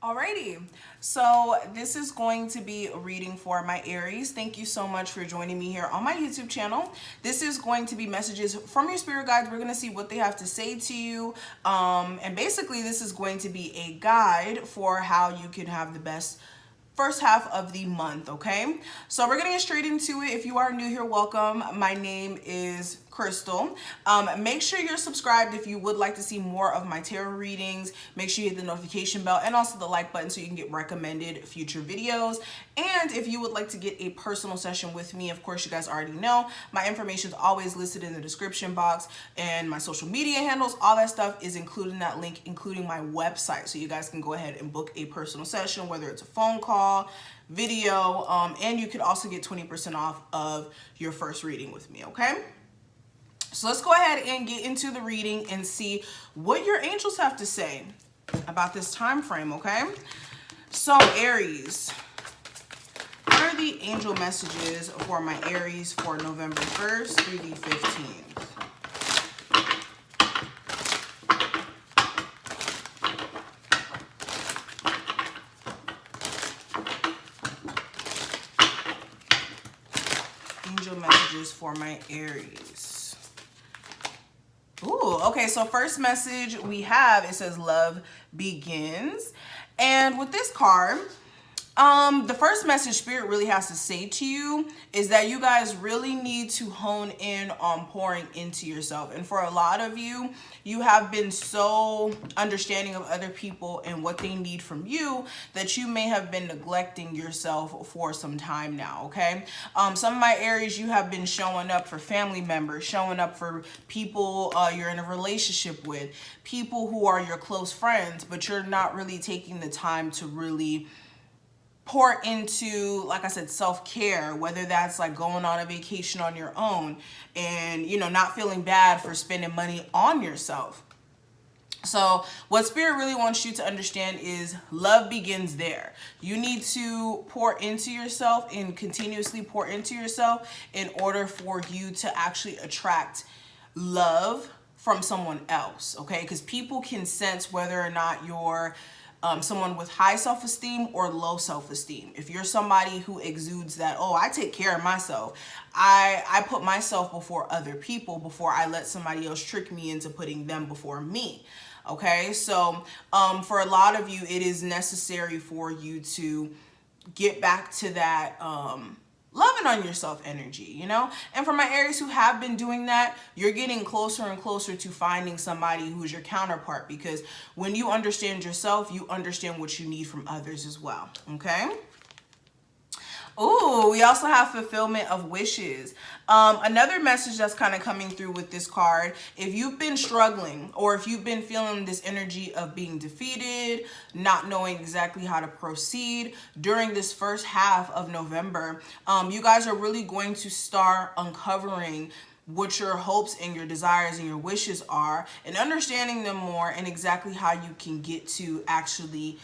Alrighty, so this is going to be a reading for my Aries. Thank you so much for joining me here on my YouTube channel. This is going to be messages from your spirit guides. We're going to see what they have to say to you. And basically this is going to be a guide for how you can have the best first half of the month, okay? So we're gonna get straight into it. If you are new here, welcome. My name is Crystal. Make sure you're subscribed if you would like to see more of my tarot readings. Make sure you hit the notification bell and also the like button so you can get recommended future videos. And if you would like to get a personal session with me, of course, you guys already know my information is always listed in the description box, and my social media handles, all that stuff is included in that link, including my website. So you guys can go ahead and book a personal session, whether it's a phone call, video, and you could also get 20% off of your first reading with me, okay? So let's go ahead and get into the reading and see what your angels have to say about this time frame, okay? So Aries, what are the angel messages for my Aries for November 1st through the 15th? Angel messages for my Aries. Ooh, okay, so first message we have, it says love begins. And with this card, the first message Spirit really has to say to you is that you guys really need to hone in on pouring into yourself. And for a lot of you, you have been so understanding of other people and what they need from you that you may have been neglecting yourself for some time now, okay? Some of my Aries, you have been showing up for family members, showing up for people you're in a relationship with, people who are your close friends, but you're not really taking the time to really pour into, like I said, self-care, whether that's like going on a vacation on your own and, you know, not feeling bad for spending money on yourself. So what Spirit really wants you to understand is love begins there. You need to pour into yourself and continuously pour into yourself in order for you to actually attract love from someone else, okay? Because people can sense whether or not you're someone with high self-esteem or low self-esteem. If you're somebody who exudes that, oh, I take care of myself, I put myself before other people before I let somebody else trick me into putting them before me. Okay, so for a lot of you, it is necessary for you to get back to that loving on yourself energy, you know? And for my Aries who have been doing that, you're getting closer and closer to finding somebody who's your counterpart, because when you understand yourself, you understand what you need from others as well, okay? Ooh, we also have fulfillment of wishes. Another message that's kind of coming through with this card, if you've been struggling or if you've been feeling this energy of being defeated, not knowing exactly how to proceed during this first half of November, you guys are really going to start uncovering what your hopes and your desires and your wishes are and understanding them more and exactly how you can get to actually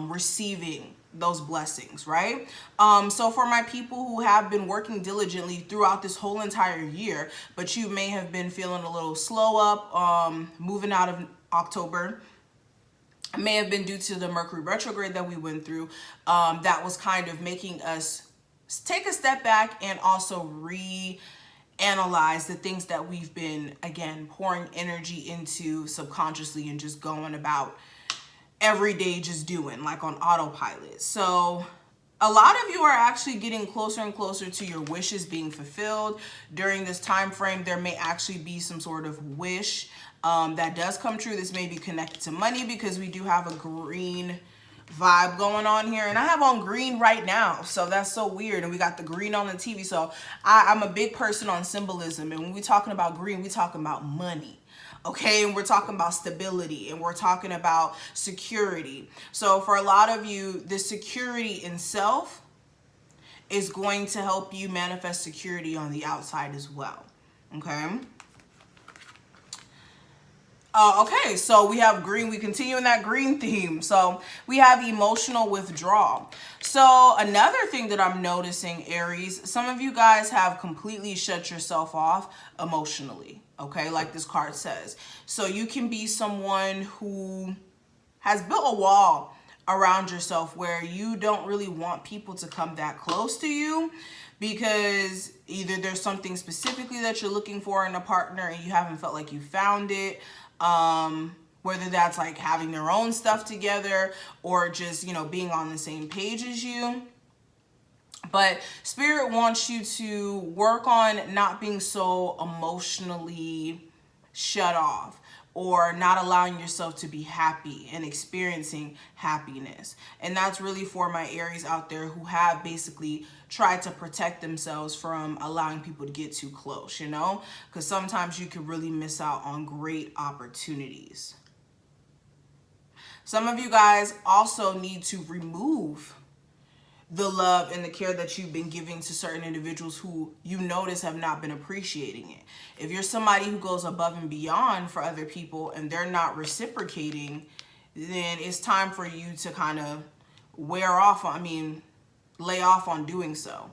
receiving those blessings, right? So for my people who have been working diligently throughout this whole entire year, but you may have been feeling a little slow up, moving out of October, it may have been due to the Mercury retrograde that we went through, that was kind of making us take a step back and also reanalyze the things that we've been, again, pouring energy into subconsciously and just going about every day just doing like on autopilot. So a lot of you are actually getting closer and closer to your wishes being fulfilled during this time frame. There may actually be some sort of wish that does come true. This may be connected to money because we do have a green vibe going on here, and I have on green right now, so that's so weird. And we got the green on the TV, so I'm a big person on symbolism, and when we're talking about green, we're talking about money. Okay, and we're talking about stability, and we're talking about security. So for a lot of you, the security in self is going to help you manifest security on the outside as well. Okay. Okay, so we have green. We continue in that green theme. So we have emotional withdrawal. So another thing that I'm noticing, Aries, some of you guys have completely shut yourself off emotionally. Okay, like this card says. So you can be someone who has built a wall around yourself where you don't really want people to come that close to you, because either there's something specifically that you're looking for in a partner and you haven't felt like you found it, whether that's like having their own stuff together or just, you know, being on the same page as you. But Spirit wants you to work on not being so emotionally shut off, or not allowing yourself to be happy and experiencing happiness. And that's really for my Aries out there who have basically tried to protect themselves from allowing people to get too close, you know? Because sometimes you can really miss out on great opportunities. Some of you guys also need to remove the love and the care that you've been giving to certain individuals who you notice have not been appreciating it. If you're somebody who goes above and beyond for other people and they're not reciprocating, then it's time for you to kind of lay off on doing so.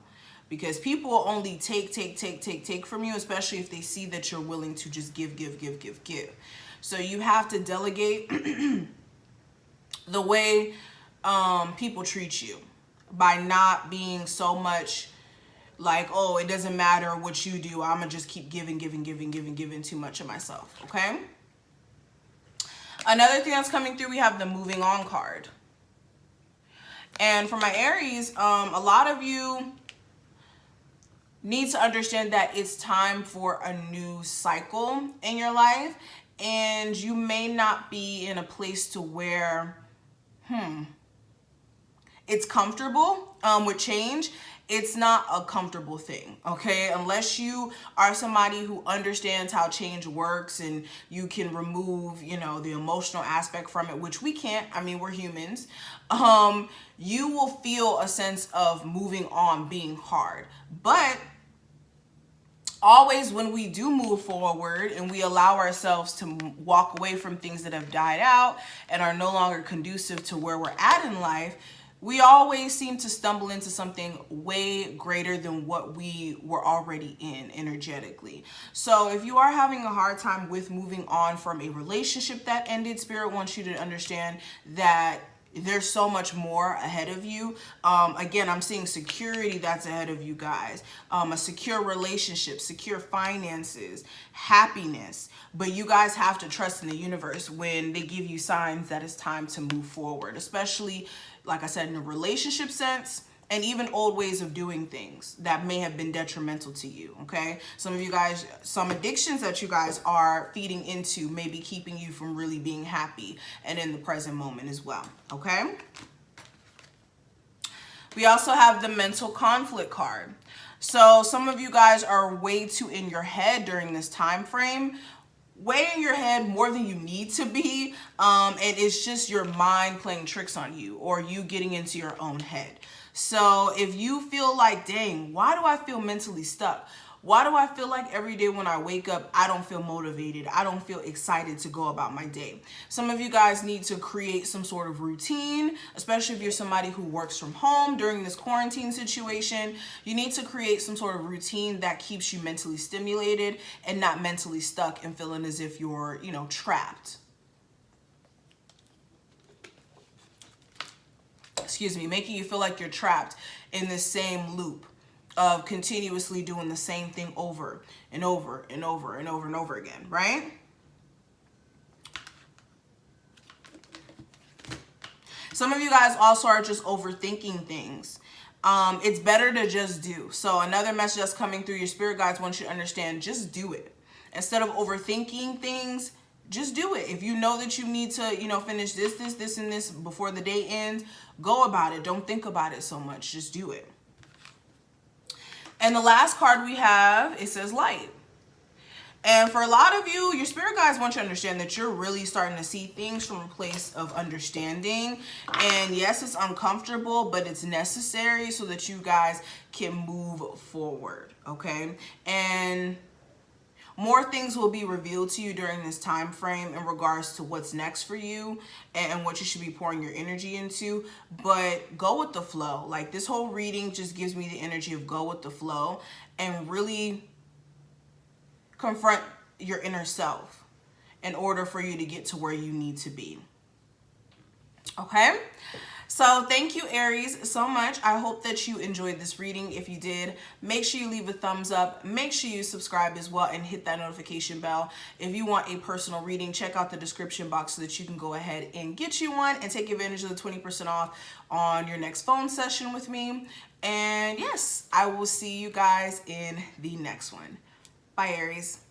Because people will only take from you, especially if they see that you're willing to just give. So you have to delegate the way people treat you, by not being so much like, oh, it doesn't matter what you do, I'm gonna just keep giving too much of myself, okay? Another thing that's coming through, we have the moving on card. And for my Aries, a lot of you need to understand that it's time for a new cycle in your life, and you may not be in a place to where, it's comfortable with change. It's not a comfortable thing, okay? Unless you are somebody who understands how change works and you can remove, you know, the emotional aspect from it, which we can't. I mean, we're humans. You will feel a sense of moving on being hard. But always when we do move forward and we allow ourselves to walk away from things that have died out and are no longer conducive to where we're at in life, we always seem to stumble into something way greater than what we were already in energetically. So if you are having a hard time with moving on from a relationship that ended, Spirit wants you to understand that there's so much more ahead of you. Again, I'm seeing security that's ahead of you guys. A secure relationship, secure finances, happiness. But you guys have to trust in the universe when they give you signs that it's time to move forward, especially, like I said, in a relationship sense, and even old ways of doing things that may have been detrimental to you, okay? Some of you guys, some addictions that you guys are feeding into may be keeping you from really being happy and in the present moment as well, okay? We also have the mental conflict card. So some of you guys are way too in your head during this time frame, way in your head more than you need to be, and it's just your mind playing tricks on you or you getting into your own head. So if you feel like, dang, why do I feel mentally stuck? Why do I feel like every day when I wake up, I don't feel motivated? I don't feel excited to go about my day. Some of you guys need to create some sort of routine, especially if you're somebody who works from home during this quarantine situation. You need to create some sort of routine that keeps you mentally stimulated and not mentally stuck and feeling as if you're, you know, trapped. Excuse me, making you feel like you're trapped in this same loop of continuously doing the same thing over and over and over and over and over again, right? Some of you guys also are just overthinking things. It's better to just do. So another message that's coming through, your spirit guides want you to understand, just do it. Instead of overthinking things, just do it. If you know that you need to, you know, finish this, and this before the day ends, go about it. Don't think about it so much. Just do it. And the last card we have, it says light. And for a lot of you, your spirit guides want you to understand that you're really starting to see things from a place of understanding. And yes, it's uncomfortable, but it's necessary so that you guys can move forward, okay? And more things will be revealed to you during this time frame in regards to what's next for you and what you should be pouring your energy into. But go with the flow. Like, this whole reading just gives me the energy of go with the flow and really confront your inner self in order for you to get to where you need to be. Okay? So thank you, Aries, so much. I hope that you enjoyed this reading. If you did, make sure you leave a thumbs up. Make sure you subscribe as well and hit that notification bell. If you want a personal reading, check out the description box so that you can go ahead and get you one and take advantage of the 20% off on your next phone session with me. And yes, I will see you guys in the next one. Bye, Aries.